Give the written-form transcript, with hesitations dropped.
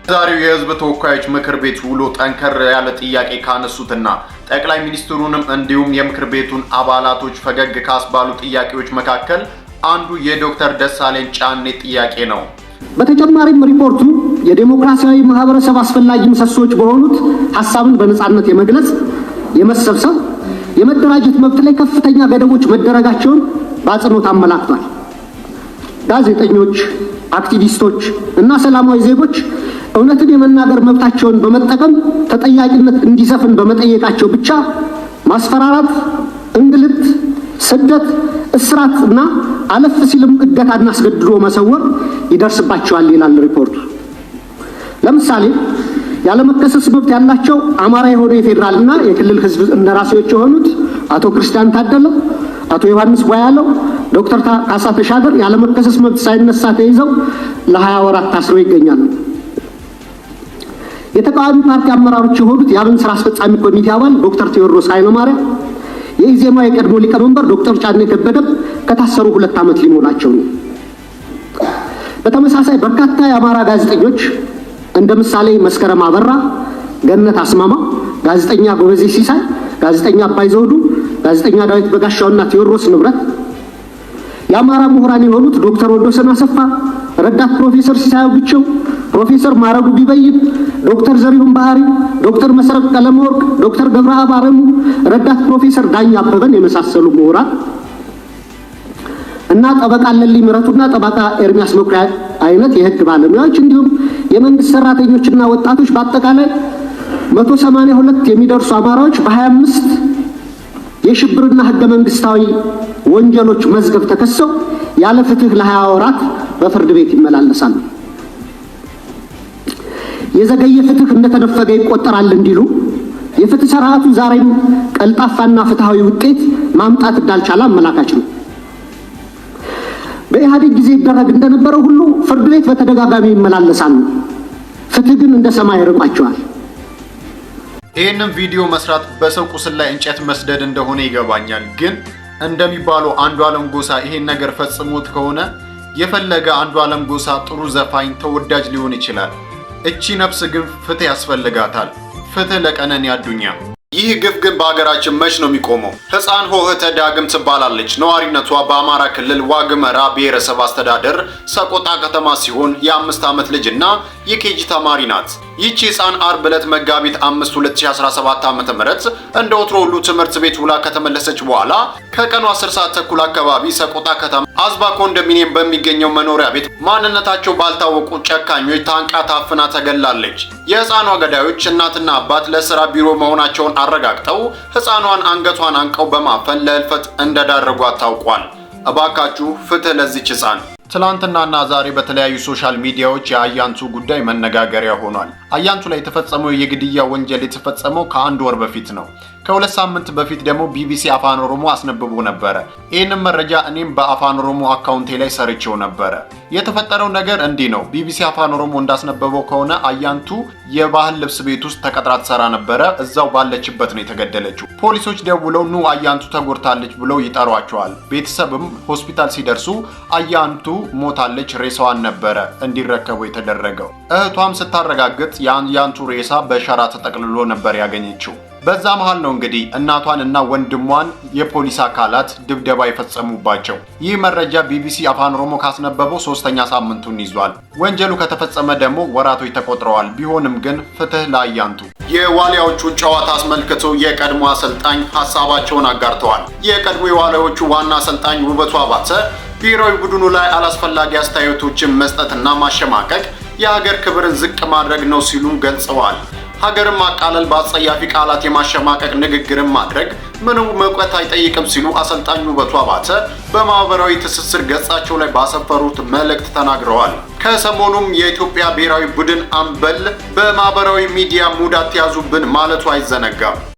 ዛሬው የህዝብ ተወካዮች ምክር ቤት ውሎ ጠንከር ያለ ጥያቄ ካነሱትና ጠቅላይ ሚኒስትሩንም እንዲሁም የምክር ቤቱን አባላቶች ፈገግ ካስባሉ ጥያቄዎች መካከል አንዱ የዶክተር ደሳለኝ ጫኔ ጥያቄ ነው። በተጨማሪም ሪፖርቱ የዲሞክራሲያዊ ማህበረሰብ አስፈላጊ ምሰሶች በሆኑት ሐሳብን በነጻነት የመግለጽ፣ የመሰብሰብ፣ የመደራጀት መብት ላይ ከፍተኛ ገደቦች መደረጋቸውን በአጽንኦት አመላክቷል። ጋዜጠኞች፣ አክቲቪስቶች እና ሰላማዊ ዜጎች እውነትን የመናገር መብታቸውን በመጠቀም ተጠያቂነት እንዲሰፍን በመጠየቃቸው ብቻ ማስፈራራት፣ እንግልት፣ ስደት፣ እስራት እና አለፍ ሲልም እገታና አስገድዶ መሰወር ይደርስባቸዋል ይላል ሪፖርቱ። ለምሳሌ ያለመከሰስ መብት ያላቸው አማራ የሆነ የፌዴራልና የክልል ህዝብ እንደራሴዎች የሆኑት አቶ ክርስቲያን ታደለ፣ አቶ ዮሐንስ ቧያለው፣ ዶክተር ካሳ ተሻገር ያለመከሰስ መብት ሳይነሳ ተይዘው ለ20 ወራት ታስረው ይገኛሉ። የተቃዋሚ ፓርቲ አመራሮች የሆኑት የአብን ስራ አስፈጻሚ ኮሚቴ አባል ዶክተር ቴዎድሮስ ኃይለማርያም፣ የኢዜማ የቀድሞ ሊቀመንበር ዶክተር ጫኔ ከበደ ከታሰሩ 2 ዓመት ሊሞላቸው ነው። በተመሳሳይ በርካታ የአማራ ጋዜጠኞች እንደ ምሳሌ መስከረም አበራ፣ ገነት አስማማ፣ ጋዜጠኛ ጎበዜ ሲሳይ፣ ጋዜጠኛ አባይ ዘውዱ፣ ጋዜጠኛ ዳዊት በጋሻውና ቴዎድሮስ ንብረት፣ የአማራ ምሁራን የሆኑት ዶክተር ወንዶሰን አሰፋ፣ ረዳት ፕሮፌሰር ሲሳይ ብቸው፣ ፕሮፌሰር ማረጉ ቢበይን፣ ዶክተር ዘሪሁን ባህሪ፣ ዶክተር መሰረት ቀለመወርቅ፣ ዶክተር ገብረአብ አረሙ፣ ረዳት ፕሮፌሰር ዳኛ አበበን የመሳሰሉ ምሁራን እና ጠበቃ ለሊ ምረቱና ጠበቃ ኤርሚያስ መኩሪያ አይነት የህግ ባለሙያዎች እንዲሁም የመንግስት ሰራተኞችና ወጣቶች በአጠቃላይ 182 የሚደርሱ አማራዎች በ25 የሽብርና ህገ መንግስታዊ ወንጀሎች መዝገብ ተከሰው ያለ ፍትህ ለ20 ወራት በፍርድ ቤት ይመላለሳሉ። የዘገየ ፍትህ እንደተነፈገ ይቆጠራል እንዲሉ የፍትህ ስርዓቱ ዛሬም ቀልጣፋና ፍትሃዊ ውጤት ማምጣት እንዳልቻለ አመላካች ነው። በኢህአዴግ ጊዜ ይደረግ እንደነበረው ሁሉ ፍርድ ቤት በተደጋጋሚ ይመላለሳሉ። ፍትህ ግን እንደ ሰማይ ርቋቸዋል። ይህንን ቪዲዮ መስራት በሰው ቁስል ላይ እንጨት መስደድ እንደሆነ ይገባኛል። ግን እንደሚባለው አንዱዓለም ጎሳ ይሄን ነገር ፈጽሞት ከሆነ የፈለገ አንዱዓለም ጎሳ ጥሩ ዘፋኝ ተወዳጅ ሊሆን ይችላል። እቺ ነፍስ ግን ፍትህ ያስፈልጋታል። ፍትህ ለቀነኒ አዱኛ። ይህ ግፍ ግን በሀገራችን መች ነው የሚቆመው? ህፃን ሆህተ ዳግም ትባላለች። ነዋሪነቷ በአማራ ክልል ዋግመራ ብሔረሰብ አስተዳደር ሰቆጣ ከተማ ሲሆን የ5 ዓመት ልጅና የኬጂ ተማሪ ናት። ይህቺ ህፃን አርብ ዕለት መጋቢት 5 2017 ዓ.ም እንደ ወትሮ ሁሉ ትምህርት ቤት ውላ ከተመለሰች በኋላ ከቀኑ 10 ሰዓት ተኩል አካባቢ ሰቆጣ ከተማ አዝባ ኮንዶሚኒየም በሚገኘው መኖሪያ ቤት ማንነታቸው ባልታወቁ ጨካኞች ታንቃ ታፍና ተገላለች። የህፃኗ ገዳዮች እናትና አባት ለስራ ቢሮ መሆናቸውን አረጋግጠው ህፃኗን አንገቷን አንቀው በማፈን ለህልፈት እንደዳረጓት ታውቋል። እባካችሁ ፍትህ ለዚች ህፃን። ትላንትናና ዛሬ በተለያዩ ሶሻል ሚዲያዎች የአያንቱ ጉዳይ መነጋገሪያ ሆኗል። አያንቱ ላይ የተፈጸመው የግድያ ወንጀል የተፈጸመው ከ1 ወር በፊት ነው። ከ2 ሳምንት በፊት ደግሞ ቢቢሲ አፋን ኦሮሞ አስነብቦ ነበረ። ይህንን መረጃ እኔም በአፋን ኦሮሞ አካውንቴ ላይ ሰርቼው ነበረ። የተፈጠረው ነገር እንዲህ ነው። ቢቢሲ አፋን ኦሮሞ እንዳስነበበው ከሆነ አያንቱ የባህል ልብስ ቤት ውስጥ ተቀጥራ ትሰራ ነበረ። እዛው ባለችበት ነው የተገደለችው። ፖሊሶች ደውለው ኑ አያንቱ ተጎድታለች ብለው ይጠሯቸዋል። ቤተሰብም ሆስፒታል ሲደርሱ አያንቱ ሞታለች፣ ሬሳዋን ነበረ እንዲረከቡ የተደረገው። እህቷም ስታረጋግጥ የአያንቱ ሬሳ በሸራ ተጠቅልሎ ነበር ያገኘችው። በዛ መሃል ነው እንግዲህ እናቷን እና ወንድሟን የፖሊስ አካላት ድብደባ የፈጸሙባቸው። ይህ መረጃ ቢቢሲ አፋን ኦሮሞ ካስነበበው 3ኛ ሳምንቱን ይዟል። ወንጀሉ ከተፈጸመ ደግሞ ወራቶች ተቆጥረዋል። ቢሆንም ግን ፍትህ ለአያንቱ። የዋሊያዎቹ ጨዋታ አስመልክቶ የቀድሞ አሰልጣኝ ሀሳባቸውን አጋርተዋል። የቀድሞ የዋሊያዎቹ ዋና አሰልጣኝ ውበቱ አባተ ብሔራዊ ቡድኑ ላይ አላስፈላጊ አስተያየቶችን መስጠትና ማሸማቀቅ የሀገር ክብርን ዝቅ ማድረግ ነው ሲሉ ገልጸዋል። ሀገርን ማቃለል፣ በአጸያፊ ቃላት የማሸማቀቅ ንግግርን ማድረግ ምንም መውቀት አይጠይቅም ሲሉ አሰልጣኝ ውበቱ አባተ በማህበራዊ ትስስር ገጻቸው ላይ ባሰፈሩት መልእክት ተናግረዋል። ከሰሞኑም የኢትዮጵያ ብሔራዊ ቡድን አምበል በማህበራዊ ሚዲያ ሙድ አትያዙብን ማለቱ አይዘነጋም።